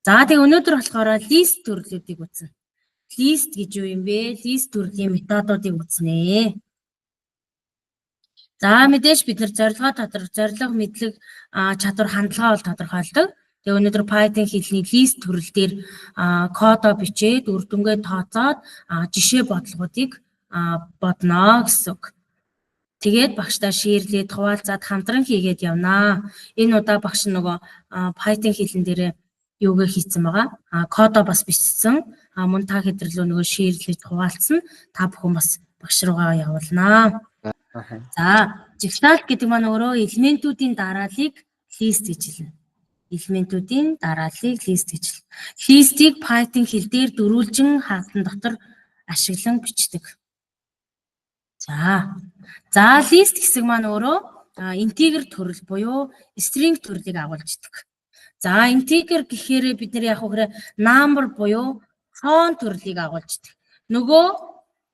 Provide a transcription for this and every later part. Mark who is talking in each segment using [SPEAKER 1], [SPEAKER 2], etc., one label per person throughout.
[SPEAKER 1] За тэгээ өнөөдөр болохоор лист төрлүүдийг үзнэ. Лист гэж юу юм бэ? Лист төрлийн методуудыг үзнэ. За мэдээж бид нар зорилго мэдлэг чадвар хандлага бол тодорхойлдог. Тэгээ өнөөдөр Python хэлний лист төрөл дээр кодоо бичээд үр дүнгээ тооцоод жишээ бодлогуудыг бодно гэсэн үг. Тэгээд багштай шеэрлээд хуваалцаад хамтран хийгээд явнаа. Энэ удаа багш нөгөө Python хэлэн дээр юугээ хийцэн байгаа. Кодоо бас бичсэн. Мөн та хэдэрлөө нөгөө шеэрлээд хуваалцсан. Та бүхэн бас багш руугаа явуулнаа. За, жигсаалт гэдэг маань өөрөө элементүүдийн дарааллыг лист гэж хэлнэ. Элементүүдийн дарааллыг лист гэж хэлнэ. Листийг Python хэл дээр дөрвөлжин хаалтан дотор ашиглан бичдэг. За, лист хэсэг маань өөрөө интегер төрөл буюу string төрлийг агуулж идэг. За, интегер гэхээр бид нар яг үгээр number буюу хон төрлийг агуулж идэг. Нөгөө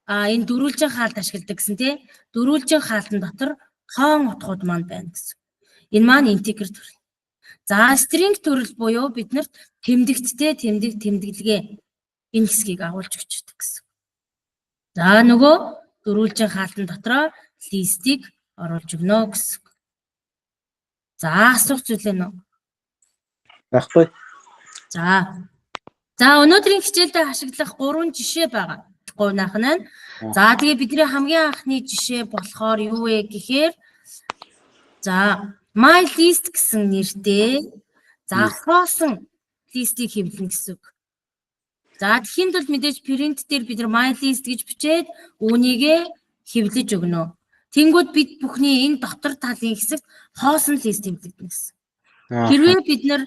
[SPEAKER 1] энэ дөрвөлжин хаалт ашигладаг гэсэн тий. Дөрвөлжин хаалтан дотор хон утгууд маань байна гэсэн. Энэ маань интегер төрөл. За, string төрөл буюу биднэрт тэмдэгттэй тэмдэглэгээ энэ хэсгийг агуулж өгч идэг гэсэн. За, нөгөө дөрвөлжин хаалтан дотроо листийг оруулж өгнө гэсэн. За, асуух зүйл ээ нөө.
[SPEAKER 2] Баггүй.
[SPEAKER 1] За, өнөөдрийн хичээлдээ ашиглах 3 жишээ байгаа. Гуйнах нь. За, тэгээ бидний хамгийн анхны жишээ болохоор юу вэ гэхээр за, my list гэсэн нэртэй за, хоосон листийг хэвлэнэ гэсэн үг. За, тэхийн тулд мэдээж print дээр бид нар my list гэж бичээд үүнийгээ хэвлэж өгнө. Тэнгүүд бид бүхний энэ дотор талын хэсэгт хоосон лист хэвлэгдэнэ гэсэн. Хэрвээ бид нар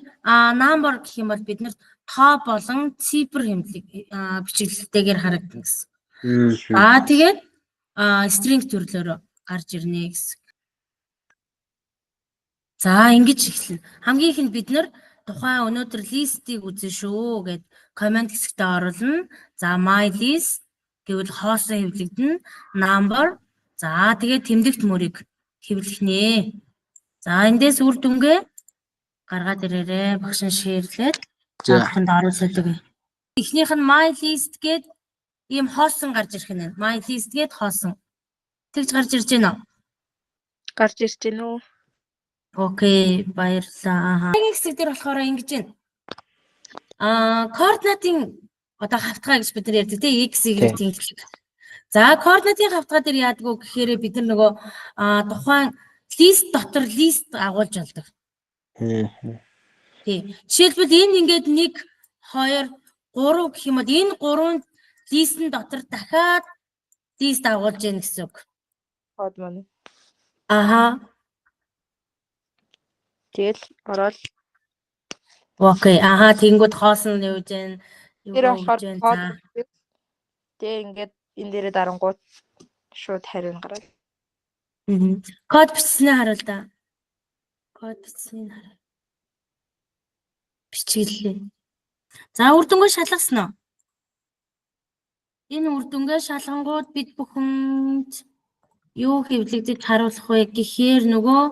[SPEAKER 1] number гэх юм бол бид нар тоо болон цифр бичиглэлтэйгээр харагдана гэсэн. За, тэгээд string төрлөөр гарч ирнэ гэсэн. За, ингэж эхэлнэ. Хамгийн ихэнд бид нар тухайн өнөөдөр листийг үзэн шүү гэд комент хэсэгтээ оруулна. За, my list гэвэл хоосон хэвлэгдэнэ. Number. За, тэгээд тэмдэгт мөрийг хэвлэх нэ. За, эндээс үр дүнгээ гаргаад ирээрээ. Багш нь шеэрлээд зааханд оруулдаг. Эхнийх нь my list гэд ийм хоосон гарч ирэх нь. My list гэд хоосон. Тэгж гарч ирж байна уу?
[SPEAKER 3] Гарч ирж байна уу?
[SPEAKER 1] Окей, баярлалаа. Нэг хэсэг дээр болохоор ингэж байна. Координатын одоо хавтгай гэж бид нар ярьдаг тийм x, y-ийн хэсэг. За, координатын хавтгай дээр яадаг вэ гэхээр бид нар нөгөө тухайн лист дотор лист агуулж болдог. Тийм. Жишээлбэл энэ ингээд 1 2 3 гэх юм бол энэ 3 листэн дотор дахиад лист агуулж яах гэсэн үг.
[SPEAKER 3] Код маань. Тэгэл ороод.
[SPEAKER 1] Окей. Тэнгүүд хоосон нь юу гэж байна?
[SPEAKER 3] Тэр болохоор код. Тэг ингээд энэ дээрээ дарангууд шууд хариу гараад.
[SPEAKER 1] Код бичснээ харуул да. Код бичснийг харуул. Бичгэлээ. За, үр дүнгээ шалгасан уу? Энэ үр дүнгээ шалгангууд бид бүхэнд юу хэвлэгдэж харуулах вэ гэхээр нөгөө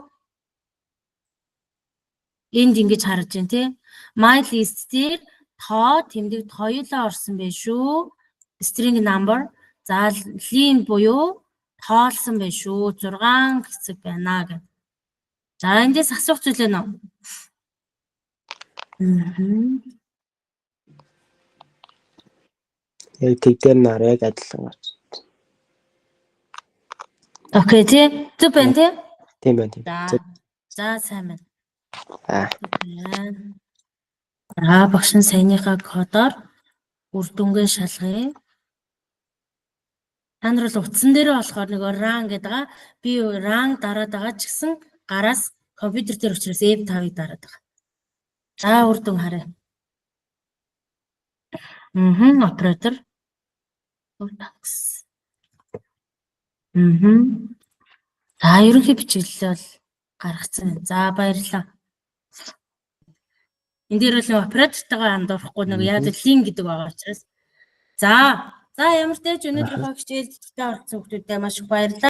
[SPEAKER 1] энд ингэж харж байна тий. My list дээр тоо тэмдэгт хоёулаа орсон байх шүү. String number. За, лийн буюу тоолсон байх шүү. 6 хэсэг байна гэдэг. За, эндээс асуух зүйл ээ нөө.
[SPEAKER 2] Яг тэгдэр нарыг адилхан гарч.
[SPEAKER 1] Окей тий. Зүг байна тий.
[SPEAKER 2] Тийм байна.
[SPEAKER 1] За, сайн байна. Багш нь саяныхаа кодоор үр дүнгээ шалгая. Та нар бол утсан дээрээ болохоор нөгөө run гэдэг байгаа. Би run дараад байгаа ч гэсэн гараас компьютер дээр учраас F5-ыг дараад байгаа. За, үр дүн харъя. Оператор. За, ерөнхий бичиглэл бол гаргацсан. За, баярлалаа. Энд дээр бол оператортойгоо андуурахгүй нэг яаж лин гэдэг байгаа учраас. За, ямар ч тач өнөөдрийнхөө хичээлдээ орсон хүмүүстээ маш их баярлалаа.